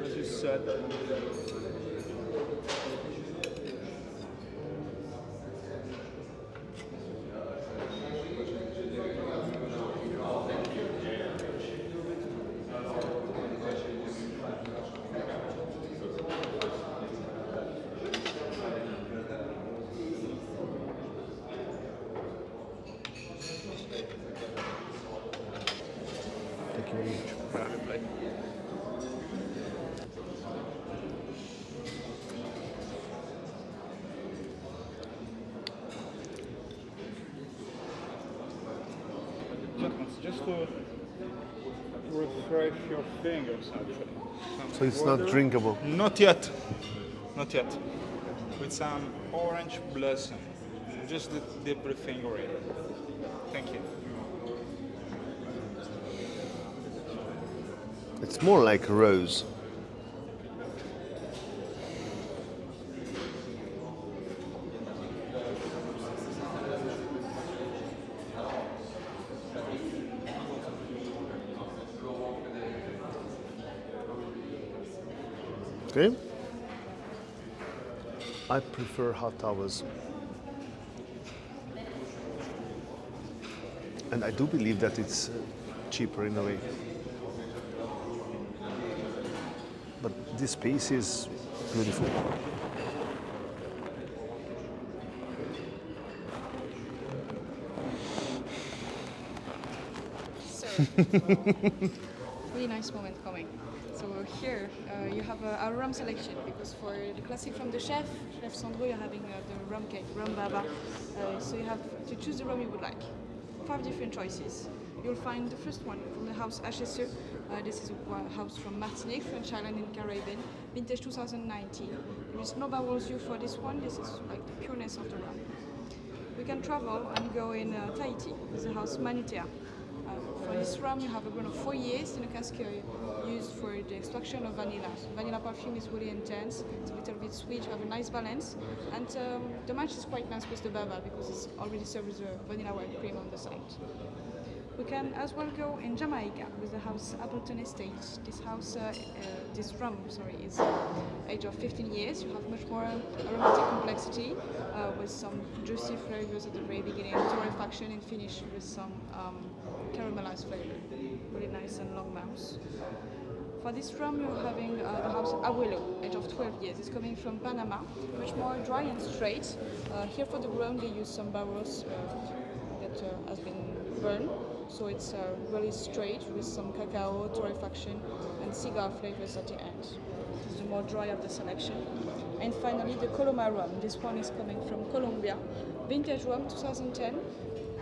S5: As you said.
S1: Thank you very much.
S5: Gentlemen, just to refresh your fingers, actually. Some
S1: So it's
S5: water.
S1: not drinkable.
S5: Not yet. Not yet. With some orange blossom. Just the dip the finger in. Thank you.
S1: It's more like a rose. Okay. I prefer hot towers. And I do believe that it's cheaper in a way. But this piece is beautiful.
S2: So, really nice moment coming. So here you have a rum selection, because for the classic from the chef Sandro, you're having the rum cake, rum baba. So you have to choose the rum you would like. 5 different choices. You'll find the first one from the house HSE. This is a house from Martinique, French island in Caribbean, vintage 2019. There is no barrels used for this one. This is like the pureness of the rum. We can travel and go in Tahiti with the house Manutea. For this rum, you have a run of 4 years in a cask used for the extraction of vanilla. So vanilla perfume is really intense. It's a little bit sweet. You have a nice balance, and the match is quite nice with the baba because it's already served with the vanilla white cream on the side. We can as well go in Jamaica with the house Appleton Estate. This house, this rum, is age of 15 years. You have much more aromatic complexity with some juicy flavors at the very beginning, torrefaction and finish with some caramelized flavor. Really nice and long mouth. For this rum, you're having the house Abuelo, age of 12 years. It's coming from Panama, much more dry and straight. Here for the rum, they use some barrels that has been burned. So it's really straight with some cacao, torrefaction, and cigar flavors at the end. This is the more dry of the selection. And finally, the Coloma rum. This one is coming from Colombia. Vintage rum, 2010,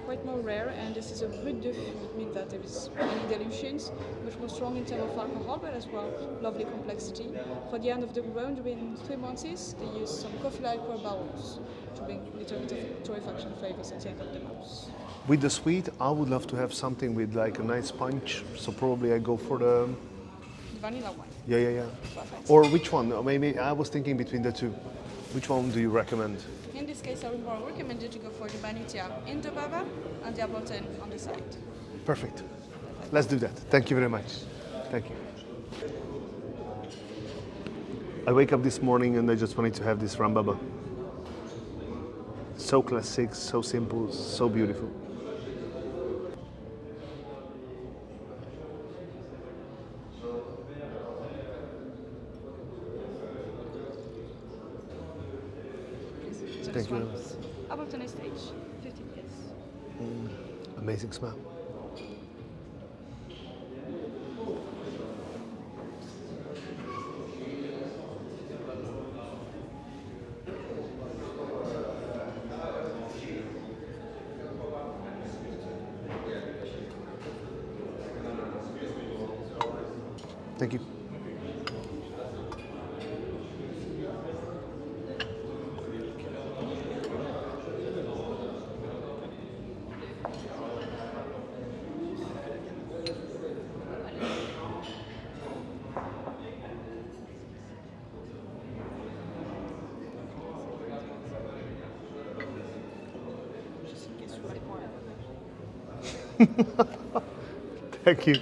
S2: quite more rare. And this is a brut de fût, meaning that there is any dilutions, much more strong in terms of alcohol, but as well lovely complexity. For the end of the rum, during 3 months, they use some coffee liqueur barrels to bring a little bit of torrefaction flavors at the end of the month.
S1: With the sweet, I would love to have something with like a nice punch. So probably I go for the
S2: Vanilla wine.
S1: yeah.
S2: Perfect.
S1: Or which one? Maybe I was thinking between the two. Which one do you recommend?
S2: In this case, I would more recommend you to go for the Manutea in the baba and the Appleton on the side.
S1: Perfect. Let's do that. Thank you very much. Thank you. I wake up this morning and I just wanted to have this rum baba. So classic, so simple, so beautiful. Thank you very much.
S2: Appleton Estate, 15 years.
S1: Amazing smell. Thank you. Thank you.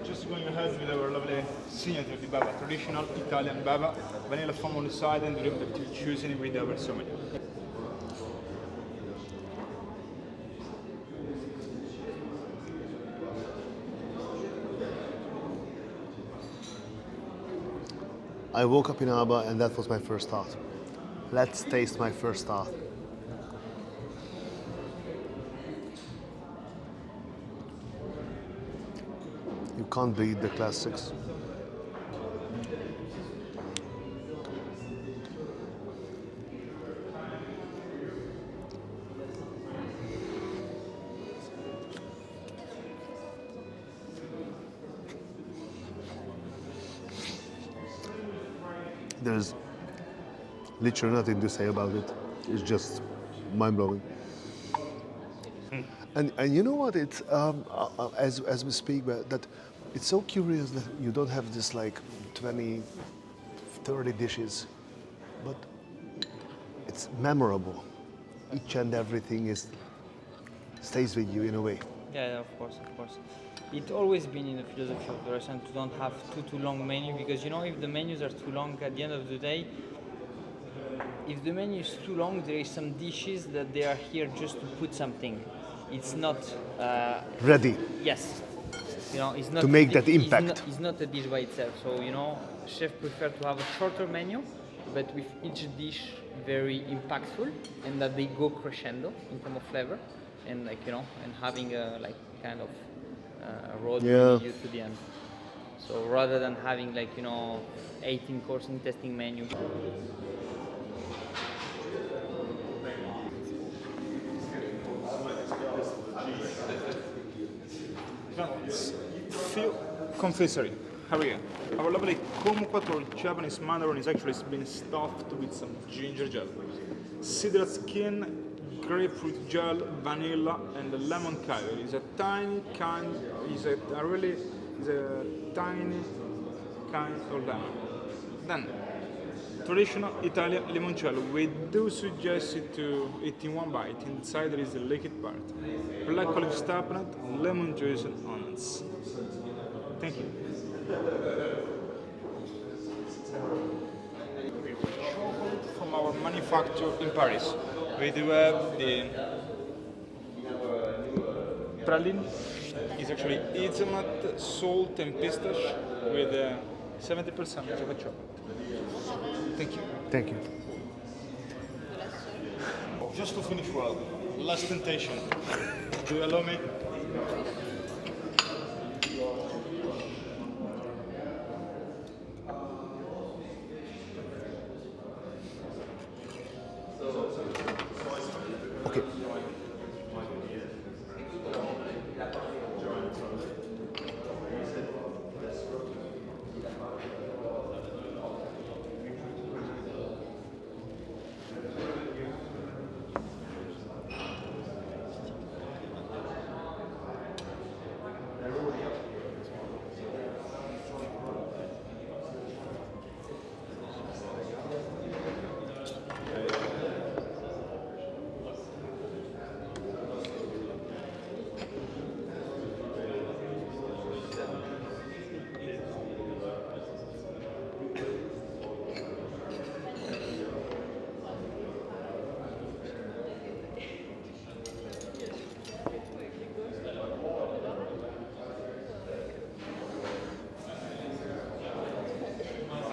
S5: Just going ahead with our lovely signature, the baba, traditional Italian baba, vanilla foam on the side and the rim that you're choosing with our sommelier.
S1: I woke up in Aba and that was my first thought. Let's taste my first thought. You can't beat the classics. There's literally nothing to say about it. It's just mind-blowing. And you know what? It's as we speak, that it's so curious that you don't have this like 20, 30 dishes, but it's memorable. Each and everything stays with you in a way.
S3: Yeah, of course. It's always been in the philosophy of the restaurant to don't have too long menu, because if the menus are too long, at the end of the day, if the menu is too long, there is some dishes that they are here just to put something. It's not
S1: Ready.
S3: Yes. It's not
S1: To make that impact.
S3: It's not a dish by itself. So chefs prefer to have a shorter menu, but with each dish very impactful, and that they go crescendo in terms of flavor, and and having a kind of road
S1: Yeah.
S3: will lead you to the end. So rather than having like 18 course in testing menu.
S5: Few confessory. Here we go. Our lovely Kumquat Japanese mandarin is actually been stuffed with some ginger gel, cedar skin, grapefruit gel, vanilla, and lemon caviar. It's a tiny kind. Is a tiny kind of lemon. Then traditional Italian limoncello. We do suggest it to eat in one bite. Inside there is the liquid part. Black olive staplet, lemon juice, and onions. Thank you. Chocolate from our manufacturer in Paris. We do have the praline. It's actually hazelnut, salt, and pistache with 70% of a chocolate. Thank you.
S1: Thank you.
S5: Just to finish well, last temptation. Do you allow me?
S1: Okay.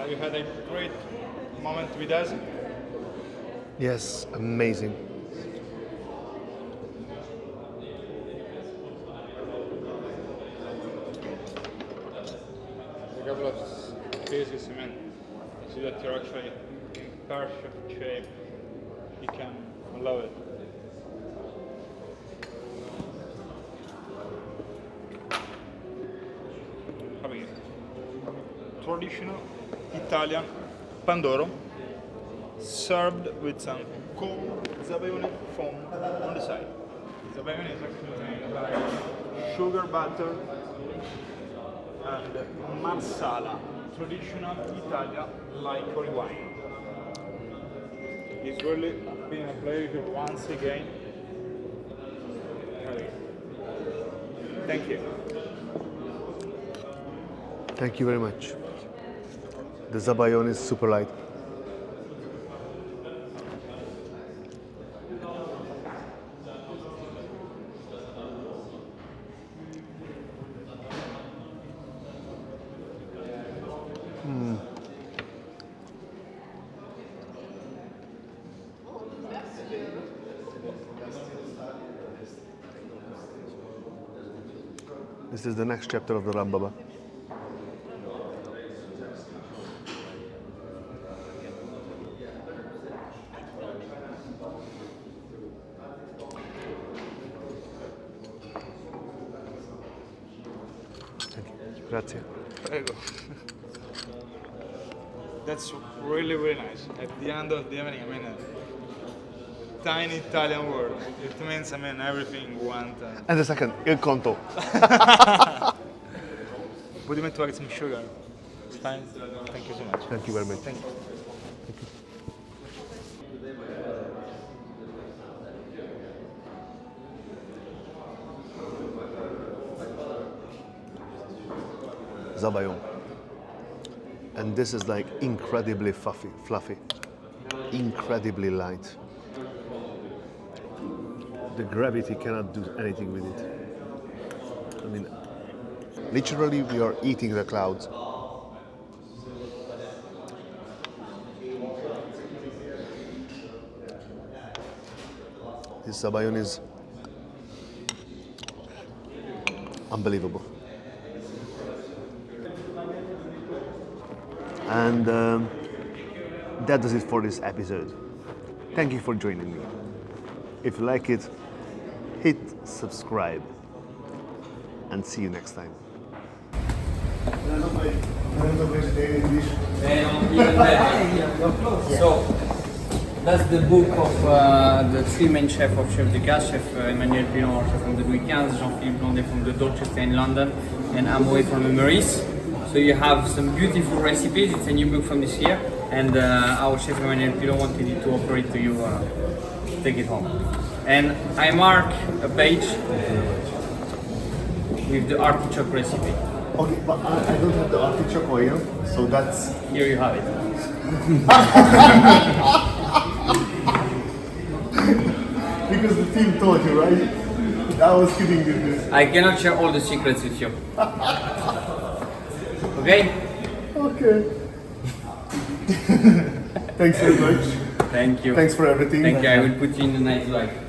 S5: You had a great moment with us.
S1: Yes, amazing.
S5: A couple of pieces, I mean, so that you're actually in perfect shape. You can love it. How are you? Traditional Italian pandoro, served with some cold zabaione foam on the side. Zabaione is actually made by sugar butter and marsala, traditional Italian liquor wine. It's really been a pleasure once again. Thank you.
S1: Thank you very much. The zabayon is super light. This is the next chapter of the Rambaba. Thank you. Grazie.
S5: Prego. That's really, really nice. At the end of the evening, I mean, a tiny Italian word. It means, I mean, everything you want.
S1: And the second, il conto.
S5: Would you like to add some sugar? It's fine. Thank you so much.
S1: Thank you very much.
S5: Thank you.
S1: Zabayon. And this is like incredibly fluffy, incredibly light. The gravity cannot do anything with it. I mean, literally we are eating the clouds. This zabayon is unbelievable. And that does it for this episode. Thank you for joining me. If you like it, hit subscribe and see you next time.
S3: So, that's the book of the three main chefs of Chef de Case, Chef Emmanuel Pilon, chef from the Louis XV, Jean-Philippe Blondet from the Dorchester in London, and Amoué from the Meurice. So you have some beautiful recipes. It's a new book from this year, and our chef Emmanuel Pilon wanted to offer it to you to take it home. And I mark a page with the artichoke recipe.
S1: Okay, but I don't have the artichoke oil, so that's...
S3: Here you have it.
S1: Because the team told you, right? I was kidding with this.
S3: I cannot share all the secrets with you. Okay?
S1: Okay. Thanks very much.
S3: Thank you.
S1: Thanks for everything.
S3: Thank you. I will put you in the night light.